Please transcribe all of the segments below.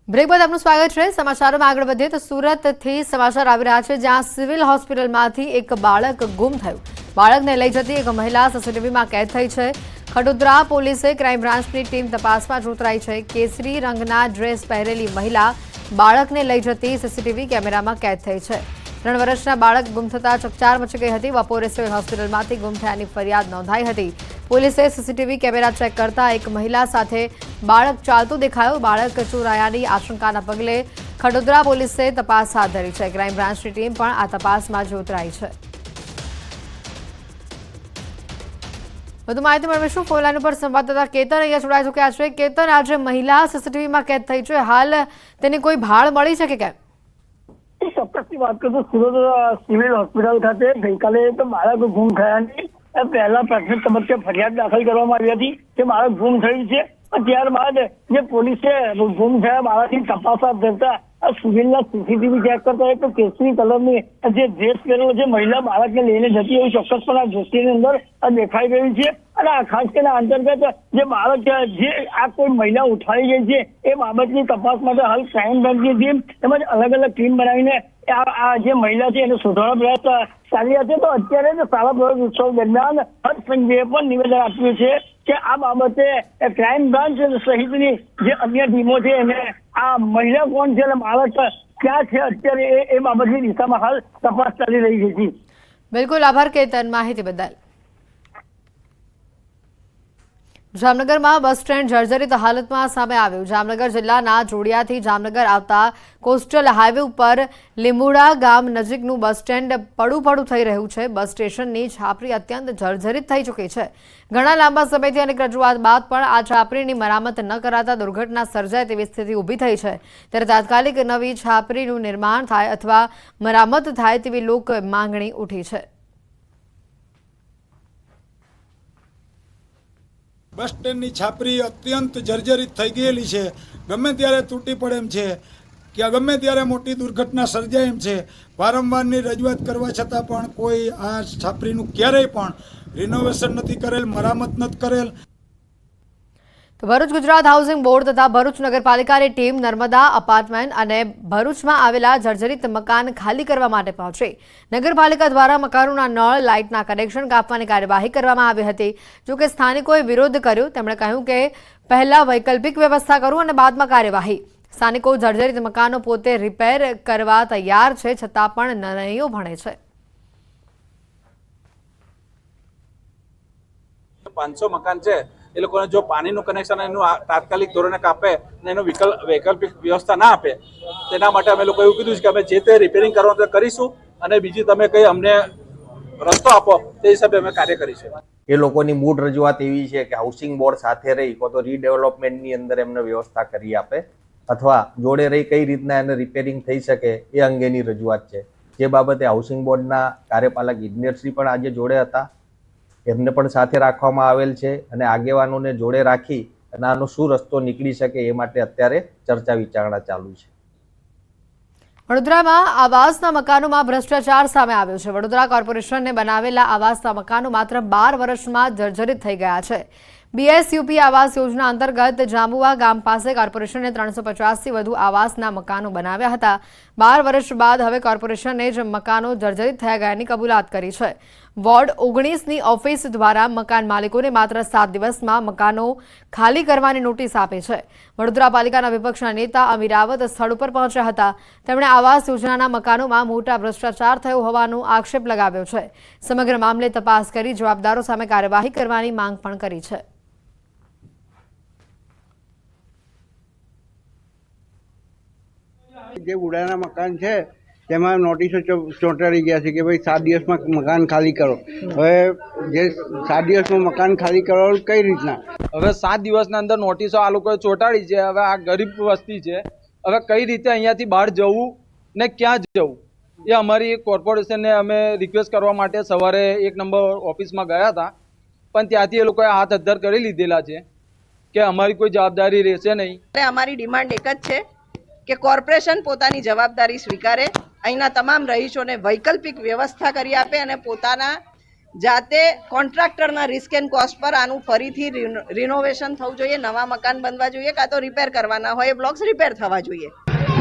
Break બાદ આપનું સ્વાગત છે। સમાચારોમાં આગળ વધીએ તો સુરતથી સમાચાર આવી રહ્યા છે, જ્યાં સિવિલ હોસ્પિટલમાંથી એક બાળક ગુમ થયું। બાળકને લઈ જતી એક મહિલા સીસીટીવીમાં કેદ થઈ છે। ખડોદરા પોલીસે ક્રાઇમ બ્રાન્ચની ટીમ તપાસમાં જોતરાઈ છે। કેસરી રંગના ડ્રેસ પહેરેલી મહિલા બાળકને લઈ જતી સીસીટીવી કેમેરામાં કેદ થઈ છે। 3 વર્ષના બાળક ગુમ થતા ચકચાર મચી ગઈ હતી। બપોરે સિવિલ હોસ્પિટલમાંથી ગુમ થયાની ફરિયાદ નોંધાઈ હતી। પોલીસે સીસીટીવી કેમેરા ચેક કરતા એક મહિલા સાથે બાળક ચાલતું દેખાયું। બાળક ચોરાયાની આશંકાના પગલે ખડોદરા પોલીસે તપાસ હાથ ધરી છે। ક્રાઇમ બ્રાન્ચની ટીમ પણ આ તપાસમાં જોતરાઈ છે। વધુ માહિતી મેળવીશું। ફોન લાઈન ઉપર સંવાદદાતા કેતન અહીંયા જોડાઈ ચૂક્યા છે। કેતન, આજે મહિલા સીસીટીવીમાં કેદ થઈ છે, હાલ તેની કોઈ ભાળ મળી છે કે કેમ? ચોક્કસની વાત કરું તો સુરત સિવિલ હોસ્પિટલ ખાતે ગઈકાલે એક બાળક ગુમ થયાની પહેલા પ્રાથમિક તબક્કે ફરિયાદ દાખલ કરવામાં આવી હતી કે બાળક ગુમ થયું છે। ત્યારબાદ જે પોલીસે ગુમ થયા બાળકની તપાસ હાથ ધરતા સિવિલના સીસીટીવી ચેક કરતા એક કેસરી કલરની જે ડ્રેસ પહેરેલો જે મહિલા બાળકને લઈને જતી એવું ચોક્કસપણે આ દ્રષ્ટિની અંદર દેખાઈ રહ્યું છે। અને આ ખાસ કરીને અંતર્ગત જે બાળક જે આ કોઈ મહિલા ઉઠાવી ગઈ છે એ બાબતની તપાસ માટે હાલ ક્રાઇમ બ્રાન્ચની ટીમ તેમજ અલગ અલગ ટીમ બનાવીને આ જે મહિલા છે એને શોધવાનો પ્રયાસ ચાલી રહ્યા છે। તો અત્યારે શાળા પ્રવેશ ઉત્સવ દરમિયાન હર્ષ સંઘવીએ પણ નિવેદન આપ્યું છે કે આ બાબતે ક્રાઇમ બ્રાન્ચ સહિતની જે અન્ય ટીમો છે એને આ મહિલા કોણ છે અને બાળક ક્યાં છે અત્યારે એ બાબતની દિશામાં હાલ તપાસ ચાલી રહી છે। બિલકુલ, આભાર કેતન માહિતી બદલ। જામનગરમાં બસ સ્ટેન્ડ જર્જરિત હાલતમાં સામે આવ્યું। જામનગર જિલ્લાના જોડિયાથી જામનગર આવતા કોસ્ટલ હાઈવે ઉપર લીંબુડા ગામ નજીકનું બસ સ્ટેન્ડ પડું થઈ રહ્યું છે। બસ સ્ટેશનની છાપરી અત્યંત જર્જરિત થઈ ચૂકી છે। ઘણા લાંબા સમયથી અનેક રજૂઆત બાદ પણ આ છાપરીની મરામત ન કરાતા દુર્ઘટના સર્જાય તેવી સ્થિતિ ઊભી થઈ છે। ત્યારે તાત્કાલિક નવી છાપરીનું નિર્માણ થાય અથવા મરામત થાય તેવી લોક માંગણી ઉઠી છે। બસ સ્ટેન્ડની છાપરી અત્યંત જર્જરિત થઈ ગયેલી છે। ગમે ત્યારે તૂટી પડે એમ છે કે ગમે ત્યારે મોટી દુર્ઘટના સર્જાય એમ છે। વારંવારની રજૂઆત કરવા છતાં પણ કોઈ આ છાપરીનું ક્યારેય પણ રિનોવેશન નથી કરેલ, મરામત નથી કરેલ। તો ભરૂચ ગુજરાત હાઉસિંગ બોર્ડ તથા ભરૂચ નગરપાલિકાની ટીમ નર્મદા અપાર્ટમેન્ટ અને ભરૂચમાં આવેલા જર્જરિત મકાન ખાલી કરવા માટે પહોંચી। નગરપાલિકા દ્વારા મકાનોના નળ લાઇટના કનેક્શન કાપવાની કાર્યવાહી કરવામાં આવી હતી। જોકે સ્થાનિકોએ વિરોધ કર્યો। તેમણે કહ્યું કે પહેલા વૈકલ્પિક વ્યવસ્થા કરો અને બાદમાં કાર્યવાહી। સ્થાનિકો જર્જરિત મકાનો પોતે રિપેર કરવા તૈયાર છે, છતાં પણ નિર્ણયો ભણે છે। 500 મકાન છે એ લોકોને જો પાણીનું કનેક્શન એનું તાત્કાલિક ધોરણે કાપે અને એનો વૈકલ્પિક વ્યવસ્થા ના આપે તેના માટે અમે લોકો એવું કીધું છે કે અમે જે તે રિપેરિંગ કરવાનું તો કરીશું અને બીજી તમે કંઈ અમને રસ્તો આપો તે હિસાબે અમે કાર્ય કરીશું। એ લોકોની મૂળ રજૂઆત એવી છે કે હાઉસિંગ બોર્ડ સાથે રહી કો તો રીડેવલપમેન્ટની અંદર એમને વ્યવસ્થા કરી આપે અથવા જોડે રહી કઈ રીતના એને રિપેરિંગ થઈ શકે એ અંગેની રજૂઆત છે। જે બાબતે હાઉસિંગ બોર્ડના કાર્યપાલક ઇજનેરશ્રી પણ આજે જોડે હતા, એમને પણ સાથે રાખવામાં આવેલ છે અને આગેવાનોને જોડે રાખી અને આનો શું રસ્તો નીકળી શકે એ માટે અત્યારે ચર્ચા વિચારણા ચાલુ છે। વડોદરામાં આવાસના મકાનોમાં ભ્રષ્ટાચાર સામે આવ્યો છે। વડોદરા કોર્પોરેશનને બનાવેલા આવાસના મકાનો માત્ર 12 વર્ષમાં જર્જરિત થઈ ગયા છે। બીએસયુપી આવાસ યોજના અંતર્ગત જાંબુવા ગામ પાસે કોર્પોરેશને 350થી વધુ આવાસના મકાનો બનાવ્યા હતા। 12 વર્ષ બાદ હવે કોર્પોરેશને જ મકાનો જર્જરિત થયા ગયાની કબૂલાત કરી છે। વોર્ડ 19ની ઓફિસ દ્વારા મકાન માલિકોને માત્ર 7 દિવસમાં મકાનો ખાલી કરવાની નોટિસ આપી છે। વડોદરા પાલિકાના વિપક્ષના નેતા અમીર રાવત સ્થળ ઉપર પહોંચ્યા હતા। તેમણે આવાસ યોજનાના મકાનોમાં મોટા ભ્રષ્ટાચાર થયો હોવાનો આક્ષેપ લગાવ્યો છે। સમગ્ર મામલે તપાસ કરી જવાબદારો સામે કાર્યવાહી કરવાની માંગ પણ કરી છે। જે ઉડાના મકાન છે તેમાં નોટિસો ચોંટાડી ગયા છે કે ભાઈ 7 દિવસમાં મકાન ખાલી કરો। હવે જે 7 દિવસમાં મકાન ખાલી કરવાનું કઈ રીતના? હવે 7 દિવસના અંદર નોટિસો આ લોકોએ ચોંટાડી છે। હવે આ ગરીબ વસ્તી છે, હવે કઈ રીતે અહીંયાથી બહાર જવું ને ક્યાં જવું એ અમારી કોર્પોરેશનને અમે રિક્વેસ્ટ કરવા માટે સવારે 1 નંબર ઓફિસમાં ગયા હતા, પણ ત્યાંથી એ લોકોએ હાથ અદ્ધર કરી લીધેલા છે કે અમારી કોઈ જવાબદારી રહેશે નહીં। અમારી ડિમાન્ડ એક જ છે કે કોર્પોરેશન પોતાની જવાબદારી સ્વીકારે, અહીંના તમામ રહીશોને વૈકલ્પિક વ્યવસ્થા કરી આપે અને પોતાના જાતે કોન્ટ્રાક્ટરના રિસ્ક એન્ડ કોસ્ટ પર આનું ફરીથી રિનોવેશન થવું જોઈએ, નવા મકાન બનવા જોઈએ, કાં તો રિપેર કરવાના હોય એ બ્લોક્સ રિપેર થવા જોઈએ.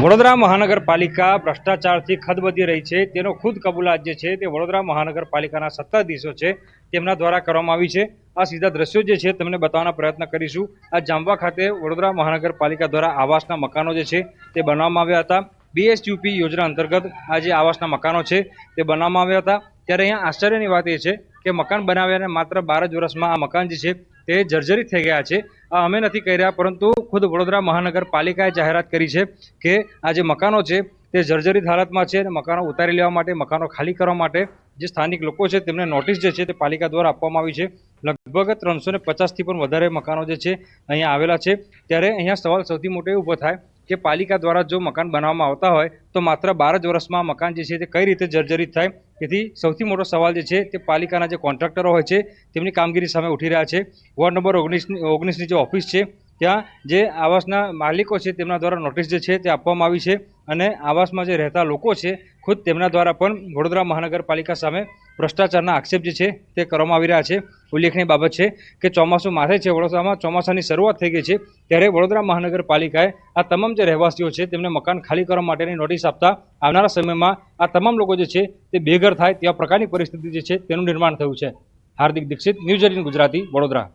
વડોદરા મહાનગરપાલિકા ભ્રષ્ટાચારથી ખદબદી રહી છે તેનો ખુદ કબૂલાત જે છે તે વડોદરા મહાનગરપાલિકાના સત્તાધીશો છે તેમના દ્વારા કરવામાં આવી છે. આ સીધા દ્રશ્યો જે છે તમને બતાવવાનો પ્રયત્ન કરીશું. આ જામવા ખાતે વડોદરા મહાનગરપાલિકા દ્વારા આવાસના મકાનો જે છે તે બનાવવામાં આવ્યા હતા. BSUP યોજના અંતર્ગત આ જે આવાસના મકાનો છે તે બનાવવામાં આવ્યા હતા. ત્યારે અહીંયા આશ્ચર્યની વાત એ છે કે મકાન બનાવ્યાને માત્ર 12 જ વર્ષમાં આ મકાન જે છે તે જર્જરિત થઈ ગયા છે. આ અમે નથી કહી રહ્યા, પરંતુ ખુદ વડોદરા મહાનગરપાલિકાએ જાહેરાત કરી છે કે આ જે મકાનો છે તે જર્જરિત હાલતમાં છે અને મકાનો ઉતારી લેવા માટે, મકાનો ખાલી કરવા માટે જે સ્થાનિક લોકો છે તેમને નોટિસ જે છે તે પાલિકા દ્વારા આપવામાં આવી છે. લગભગ 350થી પણ વધારે મકાનો જે છે અહીંયા આવેલા છે. ત્યારે અહીંયા સવાલ સૌથી મોટો એ ઊભો થાય કે પાલિકા દ્વારા જો મકાન બનાવવામાં આવતા હોય તો માત્ર 12 જ વર્ષમાં મકાન જે છે તે કઈ રીતે જર્જરિત થાય. તેથી સૌથી મોટો સવાલ જે છે તે પાલિકાના જે કોન્ટ્રાક્ટરો હોય છે તેમની કામગીરી સામે ઉઠી રહ્યા છે. વોર્ડ નંબર 19ની જે ઓફિસ છે ત્યાં જે આવાસના માલિકો છે તેમના દ્વારા નોટિસ જે છે તે આપવામાં આવી છે અને આવાસમાં જે રહેતા લોકો છે ખુદ તેમના દ્વારા પણ વડોદરા મહાનગરપાલિકા સામે ભ્રષ્ટાચારના આક્ષેપ જે છે તે કરવામાં આવી રહ્યા છે. ઉલ્લેખનીય બાબત છે કે ચોમાસું માથે છે, વડોદરામાં ચોમાસાની શરૂઆત થઈ ગઈ છે. ત્યારે વડોદરા મહાનગરપાલિકાએ આ તમામ જે રહેવાસીઓ છે તેમને મકાન ખાલી કરવા માટેની નોટિસ આપતા આવનારા સમયમાં આ તમામ લોકો જે છે તે બેઘર થાય તેવા પ્રકારની પરિસ્થિતિ જે છે તેનું નિર્માણ થયું છે. હાર્દિક દીક્ષિત, ન્યૂઝ 18 ગુજરાતી, વડોદરા.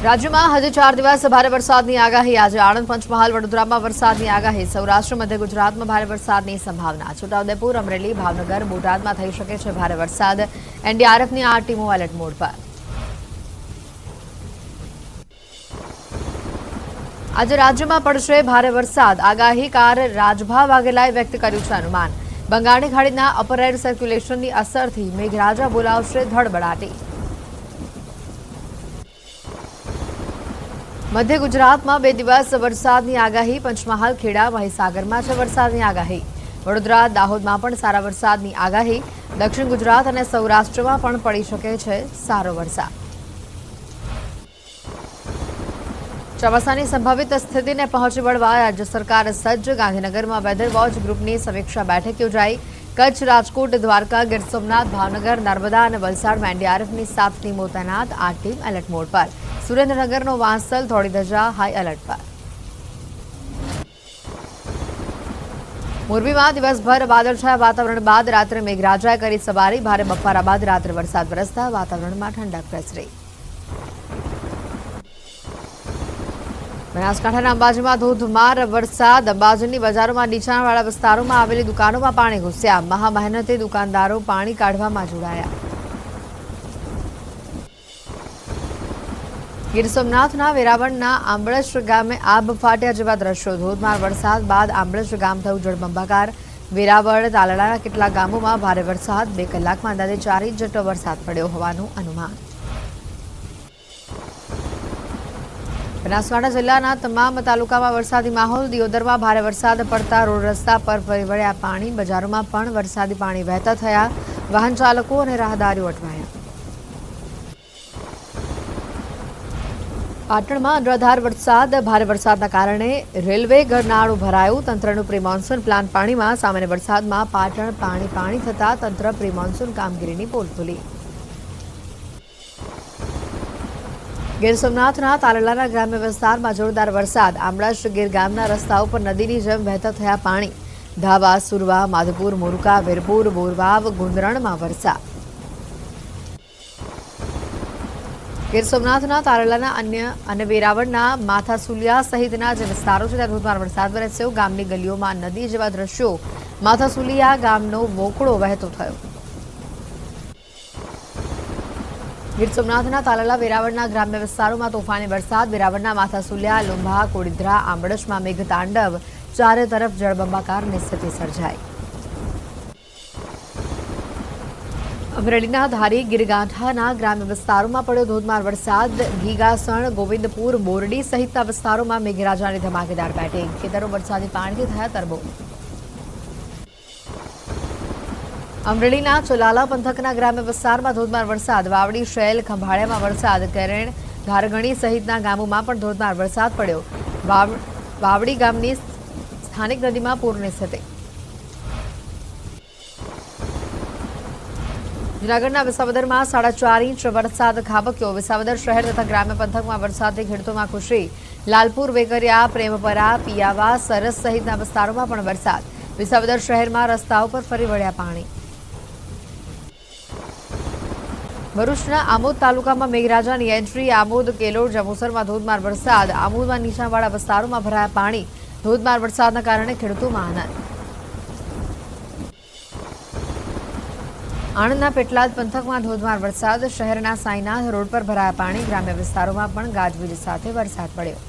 રાજ્યમાં હજી 4 દિવસ ભારે વરસાદની આગાહી. આજે આણંદ, પંચમહાલ, વડોદરામાં વરસાદની આગાહી. સૌરાષ્ટ્ર, મધ્ય ગુજરાતમાં ભારે વરસાદની સંભાવના. છોટાઉદેપુર, અમરેલી, ભાવનગર, બોટાદમાં થઈ શકે છે ભારે વરસાદ. NDRFની 8 ટીમો એલર્ટ મોડ પર. આજે રાજ્યમાં પડશે ભારે વરસાદ. આગાહીકાર રાજભા વાઘેલાએ વ્યક્ત કર્યું છે અનુમાન. બંગાળની ખાડીના અપર એર સર્ક્યુલેશનની અસરથી મેઘરાજા બોલાવશે ધડબડાટી. મધ્ય ગુજરાતમાં 2 દિવસ વરસાદની આગાહી. પંચમહાલ, ખેડા, મહીસાગરમાં છે વરસાદની આગાહી. વડોદરા, દાહોદમાં પણ સારા વરસાદની આગાહી. દક્ષિણ ગુજરાત અને સૌરાષ્ટ્રમાં પણ પડી શકે છે સારો વરસાદ. ચોમાસાની સંભવિત સ્થિતિને પહોંચી વળવા રાજ્ય સરકાર સજ્જ. ગાંધીનગરમાં વેધર વોચ ગ્રુપની સમીક્ષા બેઠક યોજાઈ. કચ્છ, રાજકોટ, દ્વારકા, ગીર સોમનાથ, ભાવનગર, નર્મદા અને વલસાડમાં NDRFની 7 ટીમો તૈનાત. 8 ટીમ એલર્ટ મોડ પર. સુરેન્દ્રનગરનો વાંસલ, ધોળીધજા હાઈ એલર્ટ પર. મોરબીમાં દિવસભર વાદળછાયા વાતાવરણ બાદ રાત્રે મેઘરાજાએ કરી સવારી. ભારે બફારા બાદ રાત્રે વરસાદ વરસતા વાતાવરણમાં ઠંડક પ્રસરી. બનાસકાંઠાના અંબાજીમાં ધોધમાર વરસાદ. અંબાજીની બજારોમાં નીચાણવાળા વિસ્તારોમાં આવેલી દુકાનોમાં પાણી ઘૂસ્યા. મહામહેનતે દુકાનદારો પાણી કાઢવામાં જોડાયા. ગીર સોમનાથના વેરાવળના આંબળશ ગામે આબ ફાટ્યા જેવા દ્રશ્યો. ધોધમાર વરસાદ બાદ આંબળશ ગામ થયું જળબંબાકાર. વેરાવળ, તાલાળાના કેટલાક ગામોમાં ભારે વરસાદ. 2 કલાકમાં અંદાજે 4 ઇંચ જેટલો વરસાદ પડ્યો હોવાનું અનુમાન. બનાસકાંઠા જિલ્લાના તમામ તાલુકામાં વરસાદી માહોલ. દિયોદરમાં ભારે વરસાદ પડતા રોડ રસ્તા પર ફરી વળ્યા પાણી. બજારોમાં પણ વરસાદી પાણી વહેતા થયા. વાહન ચાલકો અને રાહદારીઓ અટવાયા. પાટણમાં અનરાધાર વરસાદ. ભારે વરસાદના કારણે રેલવે ગરનાળું ભરાયું. તંત્રનું પ્રી મોન્સૂન પ્લાન પાણીમાં. સામાન્ય વરસાદમાં પાટણ પાણી થતા તંત્ર પ્રી મોન્સૂન કામગીરીની પોલ ખોલી. ગીર સોમનાથના તાલાલાના ગ્રામ્ય વિસ્તારમાં જોરદાર વરસાદ. આંબળશ ગીર ગામના રસ્તાઓ પર નદીની જેમ વહેતા થયા પાણી. ધાવા, સુરવા, માધપુર, મોરકા, વીરપુર, બોરવાવ, ગુંદરણમાં વરસાદ. ગીર સોમનાથના તાલાલાના અને વેરાવળના માથાસુલિયા સહિતના જે વિસ્તારો છે ત્યાં ધોધમાર વરસાદ વરસ્યો. ગામની ગલીઓમાં નદી જેવા દ્રશ્યો. માથાસુલિયા ગામનો વોકળો વહેતો થયો. ગીર સોમનાથના તાલાલા, વેરાવળના ગ્રામ્ય વિસ્તારોમાં તોફાની વરસાદ. વેરાવળના માથાસુલિયા, લુંભા, કોડીધરા, આંબળશમાં મેઘતાંડવ. ચારે તરફ જળબંબાકારની સ્થિતિ સર્જાઈ. અમરેલીના ધારી, ગીરગાંઠાના ગ્રામ્ય વિસ્તારોમાં પડ્યો ધોધમાર વરસાદ. ઘીગાસણ, ગોવિંદપુર, બોરડી સહિતના વિસ્તારોમાં મેઘરાજાની ધમાકેદાર બેટિંગ. ખેતરો વરસાદી પાણીથી થયા તરબોળ. અમરેલીના ચોલાલા પંથકના ગ્રામ્ય વિસ્તારમાં ધોધમાર વરસાદ. વાવડી, શેલ, ખંભાળિયામાં વરસાદ. કેરેણ, ધારગણી સહિતના ગામોમાં પણ ધોધમાર વરસાદ પડ્યો. વાવડી ગામની સ્થાનિક નદીમાં પૂરની સ્થિતિ. જૂનાગઢના વિસાવદરમાં 4.5 ઇંચ વરસાદ ખાબક્યો. વિસાવદર શહેર તથા ગ્રામ્ય પંથકમાં વરસાદથી ખેડૂતોમાં ખુશી. લાલપુર, વેકરિયા, પ્રેમપરા, પિયાવા, સરસ સહિતના વિસ્તારોમાં પણ વરસાદ. વિસાવદર શહેરમાં રસ્તાઓ પર ફરી વળ્યા પાણી. ભરૂચના આમોદ તાલુકામાં મેઘરાજાની એન્ટ્રી. આમોદ, કેલોડ, જંબુસરમાં ધોધમાર વરસાદ. આમોદમાં નીચાણવાળા વિસ્તારોમાં ભરાયા પાણી. ધોધમાર વરસાદના કારણે ખેડૂતોમાં આનંદ. આણંદના પેટલાદ પંથકમાં ધોધમાર વરસાદ. શહેરના સાંઈનાથ રોડ પર ભરાયા પાણી. ગ્રામ્ય વિસ્તારોમાં પણ ગાજવીજ સાથે વરસાદ પડ્યો.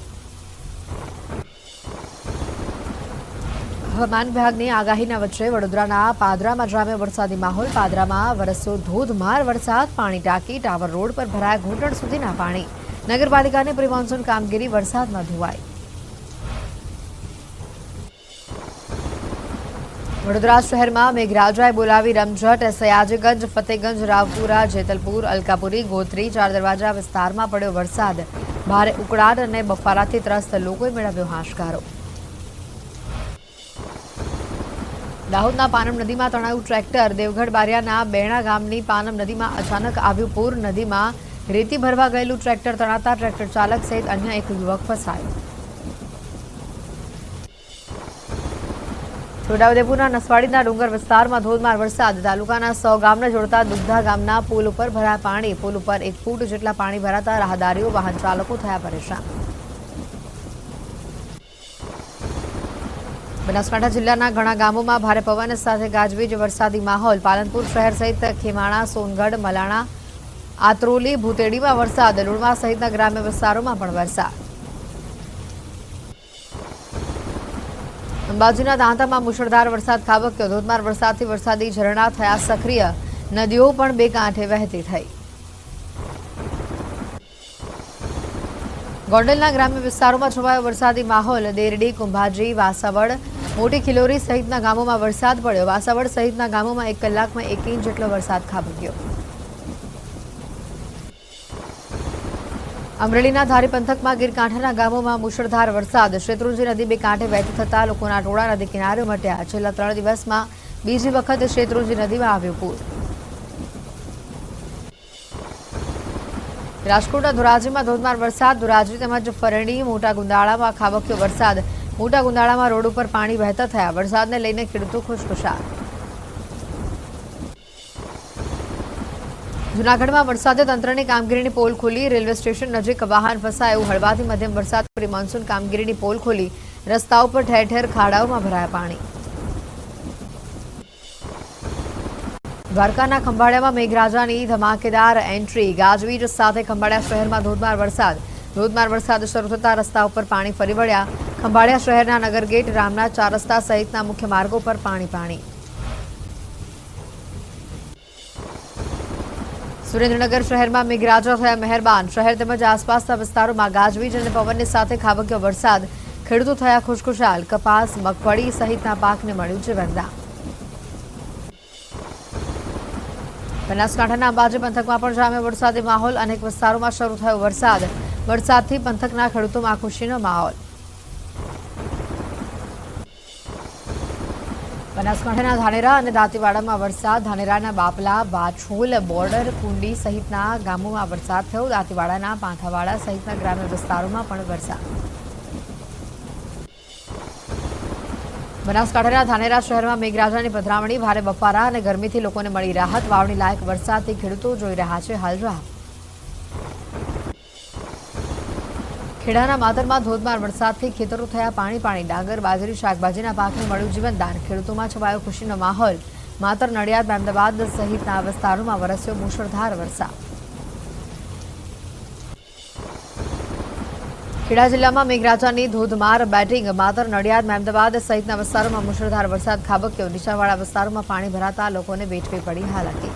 હવામાન વિભાગની આગાહીના વચ્ચે વડોદરાના પાદરામાં જામ્યો વરસાદી માહોલ. પાદરામાં વરસ્યો ધોધમાર વરસાદ. પાણી ટાંકી, ટાવર રોડ પર ભરાયા ઘૂંટણ સુધીના પાણી. નગરપાલિકાની પ્રી મોન્સૂન કામગીરી વરસાદમાં ધોવાઈ. વડોદરા શહેરમાં મેઘરાજાએ બોલાવી રમઝટ. સયાજીગંજ, ફતેગંજ, રાવપુરા, જેતલપુર, અલકાપુરી, ગોત્રી, ચાર દરવાજા વિસ્તારમાં પડ્યો વરસાદ. ભારે ઉકળાટ અને બફારાથી ત્રસ્ત લોકોએ મેળવ્યો હાશકારો. દાહોદના પાનમ નદીમાં તણાયું ટ્રેક્ટર. દેવગઢ બારિયાના બેણા ગામની પાનમ નદીમાં અચાનક આવ્યું પૂર. નદીમાં રેતી ભરવા ગયેલું ટ્રેક્ટર તણાતા ટ્રેક્ટર ચાલક સહિત અન્ય એક યુવક ફસાયો. છોટાઉદેપુરના નસવાડીના ડુંગર વિસ્તારમાં ધોધમાર વરસાદ. તાલુકાના 100 ગામને જોડતા દુગ્ધા ગામના પુલ ઉપર ભરાયા પાણી. પુલ ઉપર 1 ફૂટ જેટલા પાણી ભરાતા રાહદારીઓ, વાહન ચાલકો થયા પરેશાન. બનાસકાંઠા જિલ્લાના ઘણા ગામોમાં ભારે પવન સાથે ગાજવીજ વરસાદી માહોલ. પાલનપુર શહેર સહિત ખેમાણા, સોનગઢ, મલાણા, આત્રોલી, ભૂતેડીમાં વરસાદ. લુણવા સહિતના ગ્રામ્ય વિસ્તારોમાં પણ વરસાદ. અંબાજીના દાંતામાં મુશળધાર વરસાદ ખાબક્યો. ધોધમાર વરસાદથી વરસાદી ઝરણા થયા સક્રિય. નદીઓ પણ બે કાંઠે વહેતી થઈ. ગોંડલના ગ્રામ્ય વિસ્તારોમાં છવાયો વરસાદી માહોલ. દેરડી, કુંભાજી, વાસાવડ, મોટી ખિલોરી સહિતના ગામોમાં વરસાદ પડ્યો. વાસાવડ સહિતના ગામોમાં 1 કલાકમાં 1 ઇંચ જેટલો વરસાદ ખાબક્યો. અમરેલીના ધારી પંથકમાં ગીરકાંઠાના ગામોમાં મુશળધાર વરસાદ. શેત્રુંજી નદી બે કાંઠે વહેતી થતા લોકોના ટોળા નદી કિનારે ઉમટ્યા. છેલ્લા 3 દિવસમાં બીજી વખત શેત્રુંજી નદીમાં આવ્યું પૂર. રાજકોટના ધોરાજીમાં ધોધમાર વરસાદ. ધોરાજી તેમજ ફરણી, મોટા ગુંદાળામાં ખાબક્યો વરસાદ. મોટા ગુંદાળામાં રોડ ઉપર પાણી વહેતા થયા. વરસાદને લઈને ખેડૂતો ખુશખુશાલ. જૂનાગઢમાં વરસાદે તંત્રની કામગીરીની પોલ ખોલી. રેલવે સ્ટેશન નજીક વાહન ફસાયું. હળવાથી મધ્યમ વરસાદ પ્રી મોન્સૂન કામગીરીની પોલ ખોલી. રસ્તાઓ પર ઠેર ઠેર ખાડાઓમાં ભરાયા પાણી. દ્વારકાના ખંભાળિયામાં મેઘરાજાની ધમાકેદાર એન્ટ્રી. ગાજવીજ સાથે ખંભાળિયા શહેરમાં ધોધમાર વરસાદ. ધોધમાર વરસાદ શરૂ થતાં રસ્તા ઉપર પાણી ફરી વળ્યા. ખંભાળિયા શહેરના નગરગેટ, રામનાથ 4 રસ્તા સહિતના મુખ્ય માર્ગો પર પાણી. સુરેન્દ્રનગર શહેરમાં મેઘરાજા થયા મહેરબાન. શહેર તેમજ આસપાસના વિસ્તારોમાં ગાજવીજ અને પવનની સાથે ખાબક્યો વરસાદ. ખેડૂતો થયા ખુશખુશાલ. કપાસ, મગફળી સહિતના પાકને મળ્યું જીવનદાન. બનાસકાંઠાના અંબાજી પંથકમાં પણ જામ્યો વરસાદી માહોલ. અનેક વિસ્તારોમાં શરૂ થયો વરસાદ. વરસાદથી પંથકના ખેડૂતોમાં ખુશીનો માહોલ. બનાસકાંઠાના ધાનેરા અને દાંતીવાડામાં વરસાદ. ધાનેરાના બાપલા, વાછોલ, બોર્ડર, કુંડી સહિતના ગામોમાં વરસાદ થયો. દાંતીવાડાના પાંથાવાડા સહિતના ગ્રામ્ય વિસ્તારોમાં પણ વરસાદ. બનાસકાંઠાના ધાનેરા શહેરમાં મેઘરાજાની પધરામણી. ભારે બફારા અને ગરમીથી લોકોને મળી રાહત. વાવણી લાયક વરસાદથી ખેડૂતો જોઈ રહ્યા છે હાલ રાહ. ખેડાના માતરમાં ધોધમાર વરસાદથી ખેતરો થયા પાણી. ડાંગર, બાજરી, શાકભાજીના પાકને મળ્યું જીવનદાન. ખેડૂતોમાં છવાયો ખુશીનો માહોલ. માતર, નડિયાદ, મહેમદાવાદ સહિતના વિસ્તારોમાં વરસ્યો મુશળધાર વરસાદ. ખેડા જિલ્લામાં મેઘરાજાની ધોધમાર બેટિંગ. માતર, નડિયાદ, મહેમદાવાદ સહિતના વિસ્તારોમાં મુશળધાર વરસાદ ખાબક્યો. નીચાણવાળા વિસ્તારોમાં પાણી ભરાતા લોકોને વેઠવી પડી હાલાકી.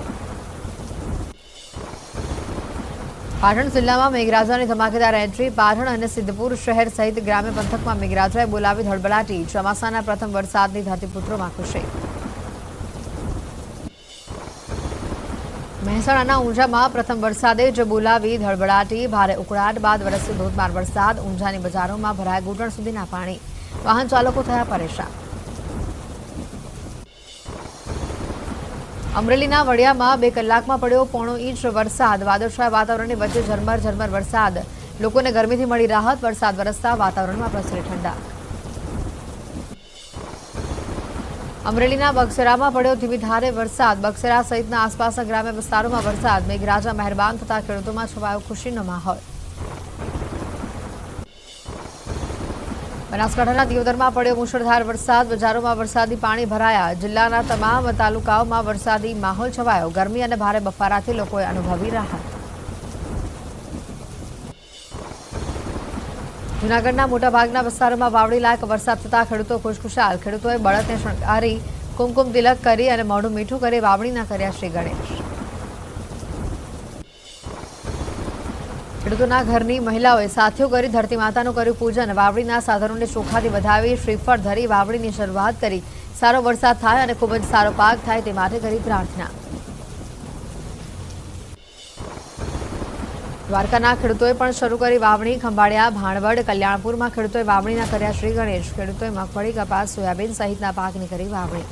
પાટણ જિલ્લામાં મેઘરાજાની ધમાકેદાર એન્ટ્રી. પાટણ અને સિદ્ધપુર શહેર સહિત ગ્રામ્ય પંથકમાં મેઘરાજાએ બોલાવી ધડબડાટી. ચોમાસાના પ્રથમ વરસાદની ધરતીપુત્રોમાં ખુશી. મહેસાણાના ઊંઝામાં પ્રથમ વરસાદે જ બોલાવી ધડબડાટી. ભારે ઉકળાટ બાદ વરસ્યો ધોધમાર વરસાદ. ઊંઝાની બજારોમાં ભરાયા ઘૂંટણ સુધીના પાણી. વાહન ચાલકો થયા પરેશાન. અમરેલીના વડિયામાં 2 કલાકમાં પડ્યો 1.5 ઇંચ વરસાદ. વાદળછાયા વાતાવરણની વચ્ચે ઝરમર વરસાદ. લોકોને ગરમીથી મળી રાહત. વરસાદ વરસતા વાતાવરણમાં પ્રસરી ઠંડક. અમરેલીના બગસરામાં પડ્યો ધીમી ધારે વરસાદ. બગસરા સહિતના આસપાસના ગ્રામ્ય વિસ્તારોમાં વરસાદ. મેઘરાજા મહેરબાન થતા ખેડૂતોમાં છવાયો ખુશીનો માહોલ. બનાસકાંઠાના દિયોદરમાં પડ્યો મુશળધાર વરસાદ. બજારોમાં વરસાદી પાણી ભરાયા. જિલ્લાના તમામ તાલુકાઓમાં વરસાદી માહોલ છવાયો. ગરમી અને ભારે બફારાથી લોકોએ અનુભવી રાહત. જૂનાગઢના મોટાભાગના વિસ્તારોમાં વાવડી લાયક વરસાદ થતા ખેડૂતો ખુશખુશાલ. ખેડૂતોએ બળદને શણગારી કુમકુમ તિલક કરી અને મોઢું મીઠું કરી વાવણીના કર્યા શ્રી ગણેશ. ખેડૂતોના ઘરની મહિલાઓએ સાથીઓ કરી ધરતી માતાનું કર્યું પૂજન. વાવડીના સાધનોને ચોખાથી વધાવી શ્રીફળ ધરી વાવડીની શરૂઆત કરી. સારો વરસાદ થાય અને ખૂબ જ સારો પાક થાય તે માટે કરી પ્રાર્થના. દ્વારકાના ખેડૂતોએ પણ શરૂ કરી વાવણી. ખંભાળિયા, ભાણવડ, કલ્યાણપુરમાં ખેડૂતોએ વાવણીના કર્યા શ્રી ગણેશ. ખેડૂતોએ મગફળી, કપાસ, સોયાબીન સહિતના પાકની કરી વાવણી.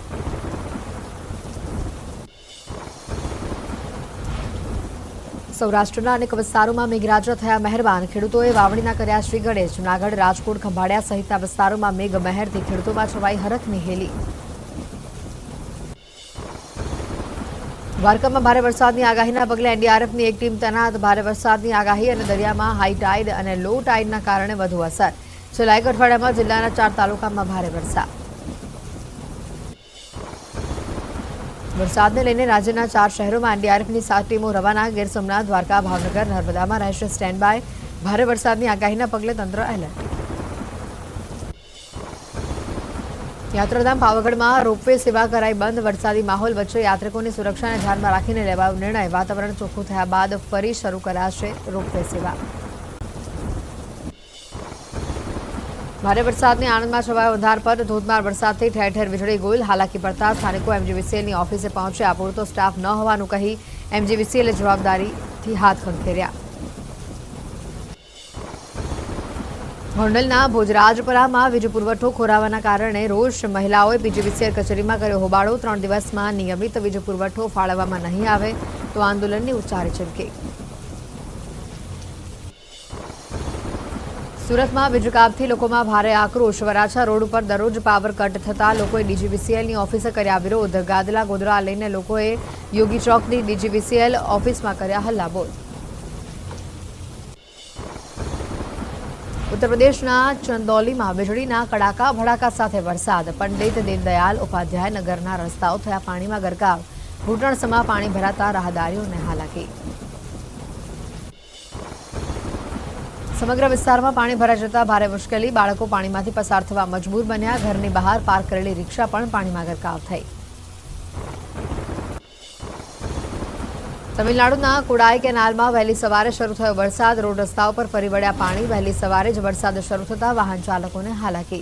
સૌરાષ્ટ્રના અનેક વિસ્તારોમાં મેઘરાજા થયા મહેરબાન. ખેડૂતોએ વાવણીના કર્યા શ્રી ગણેશ. જૂનાગઢ, રાજકોટ, ખંભાળિયા સહિતના વિસ્તારોમાં મેઘ મહેરથી ખેડૂતોમાં છવાઈ હરખની હેલી. દ્વારકામાં ભારે વરસાદની આગાહીના પગલે એનડીઆરએફની એક ટીમ તૈનાત. ભારે વરસાદની આગાહી અને દરિયામાં હાઈ ટાઇડ અને લો ટાઇડના કારણે વધુ અસર. છેલ્લા 1 અઠવાડિયામાં જિલ્લાના 4 તાલુકામાં ભારે વરસાદ. વરસાદને લઈને રાજ્યના 4 શહેરોમાં એનડીઆરએફની 7 ટીમો રવાના. ગીર સોમનાથ, દ્વારકા, ભાવનગર, નર્મદામાં રહેશે સ્ટેન્ડ બાય. ભારે વરસાદની આગાહીના પગલે તંત્ર એલર્ટ. યાત્રાધામ પાવાગઢમાં રોપવે સેવા કરાઈ બંધ. વરસાદી માહોલ વચ્ચે યાત્રિકોની સુરક્ષાને ધ્યાનમાં રાખીને લેવાયો નિર્ણય. વાતાવરણ ચોખ્ખું થયા બાદ ફરી શરૂ કરાશે રોપવે સેવા. ભારે વરસાદની આણંદમાં છવાયો અંધારપટ. ધોધમાર વરસાદથી ઠેર ઠેર વીજળી ગુલ. હાલાકી પડતા સ્થાનિકો એમજીવીસીએલની ઓફિસે પહોંચ્યા. પૂરતો સ્ટાફ ન હોવાનું કહી એમજીવીસીએલે જવાબદારીથી હાથ ખંખેર્યા. ગોંડલના ભોજરાજપરામાં વીજ પુરવઠો ખોરાવાના કારણે રોષ. મહિલાઓએ પીજીવીસીએલ કચેરીમાં કર્યો હોબાળો. 3 દિવસમાં નિયમિત વીજ પુરવઠો ફાળવવામાં નહીં આવે તો આંદોલનની ઉચ્ચારી ચીમકી. સુરતમાં વીજ કાપથી લોકોમાં ભારે આક્રોશ. વરાછા રોડ ઉપર દરરોજ પાવર કટ થતા લોકોએ ડીજીવીસીએલની ઓફિસે કર્યા વિરોધ. ગાદલા ગોદરા લઈને લોકોએ યોગી ચોકની ડીજીવીસીએલ ઓફિસમાં કર્યા હલ્લાબોલ. ઉત્તર પ્રદેશના ચંદૌલીમાં વીજળીના કડાકા ભડાકા સાથે વરસાદ. પંડિત દીનદયાલ ઉપાધ્યાય નગરના રસ્તાઓ થયા પાણીમાં ગરકાવ. ઘૂંટણસમાં પાણી ભરાતા રાહદારીઓને હાલાકી. સમગ્ર વિસ્તારમાં પાણી ભરાઈ જતા ભારે મુશ્કેલી. બાળકો પાણીમાંથી પસાર થવા મજબૂર બન્યા. ઘરની બહાર પાર્ક કરેલી રિક્ષા પણ પાણીમાં ગરકાવ થઈ. તમિલનાડુના કુડાઈ કેનાલમાં વહેલી સવારે શરૂ થયો વરસાદ. રોડ રસ્તાઓ પર ફરી વળ્યા પાણી. વહેલી સવારે જ વરસાદ શરૂ થતા વાહન ચાલકોને હાલાકી.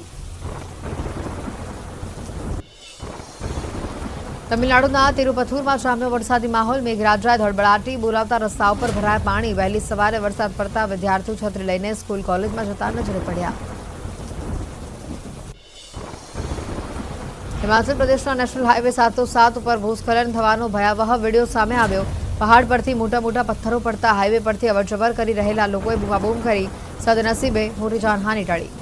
તમિલનાડુના તિરુપથુરમાં જામ્યો વરસાદી માહોલ. મેઘરાજાએ ધડબડાટી બોલાવતા રસ્તાઓ પર ભરાયા પાણી. વહેલી સવારે વરસાદ પડતા વિદ્યાર્થીઓ છત્રી લઈને સ્કૂલ કોલેજમાં જતા નજરે પડ્યા. હિમાચલ પ્રદેશના નેશનલ હાઈવે 707 ઉપર ભૂસ્ખલન થવાનો ભયાવહ વિડીયો સામે આવ્યો. પહાડ પરથી મોટા પથ્થરો પડતા હાઈવે પરથી અવરજવર કરી રહેલા લોકોએ બૂમાબૂમ કરી. સદનસીબે મોટી જાનહાનિ ટળી.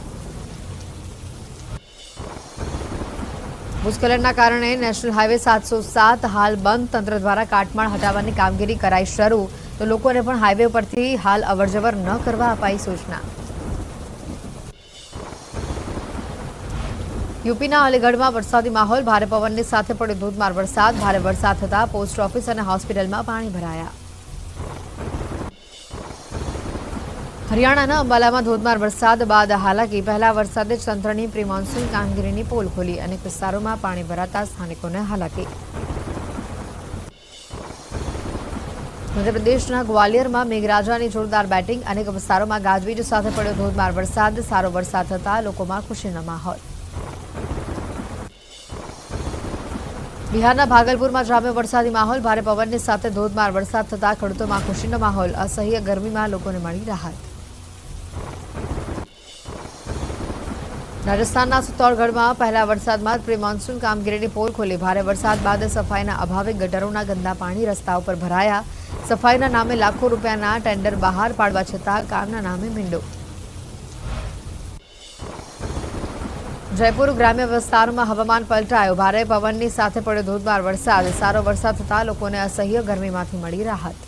ભૂસ્ખલનના કારણે નેશનલ હાઈવે 707 હાલ બંધ. તંત્ર દ્વારા કાટમાળ હટાવવાની કામગીરી કરાઈ શરૂ. તો લોકોને પણ હાઈવે પરથી હાલ અવરજવર ન કરવા અપાઈ સૂચના. યુપીના અલીગઢમાં વરસાદી માહોલ. ભારે પવનની સાથે પડ્યો ધોધમાર વરસાદ. ભારે વરસાદ થતા પોસ્ટ ઓફિસ અને હોસ્પિટલમાં પાણી ભરાયા. હરિયાણાના અંબાલામાં ધોધમાર વરસાદ બાદ હાલાકી. પહેલા વરસાદે જ તંત્રની પ્રી મોન્સૂન કામગીરીની પોલ ખોલી. અનેક વિસ્તારોમાં પાણી ભરાતા સ્થાનિકોને હાલાકી. મધ્યપ્રદેશના ગ્વાલિયરમાં મેઘરાજાની જોરદાર બેટિંગ. અનેક વિસ્તારોમાં ગાજવીજ સાથે પડ્યો ધોધમાર વરસાદ. સારો વરસાદ થતા લોકોમાં ખુશીનો માહોલ. બિહારના ભાગલપુરમાં જામ્યો વરસાદી માહોલ. ભારે પવનની સાથે ધોધમાર વરસાદ થતા ખેડૂતોમાં ખુશીનો માહોલ. અસહ્ય ગરમીમાં લોકોને મળી રાહત. રાજસ્થાનના ચિત્તોડગઢમાં પહેલા વરસાદમાં પ્રી મોન્સૂન કામગીરીની પોલ ખોલી. ભારે વરસાદ બાદ સફાઈના અભાવે ગટરોના ગંદા પાણી રસ્તા ઉપર ભરાયા. સફાઈના નામે લાખો રૂપિયાના ટેન્ડર બહાર પાડવા છતાં કામના નામે મીંડો. જયપુર ગ્રામ્ય વિસ્તારોમાં હવામાન પલટાયું. ભારે પવનની સાથે પડ્યો ધોધમાર વરસાદ. સારો વરસાદ થતાં લોકોને અસહ્ય ગરમીમાંથી મળી રાહત.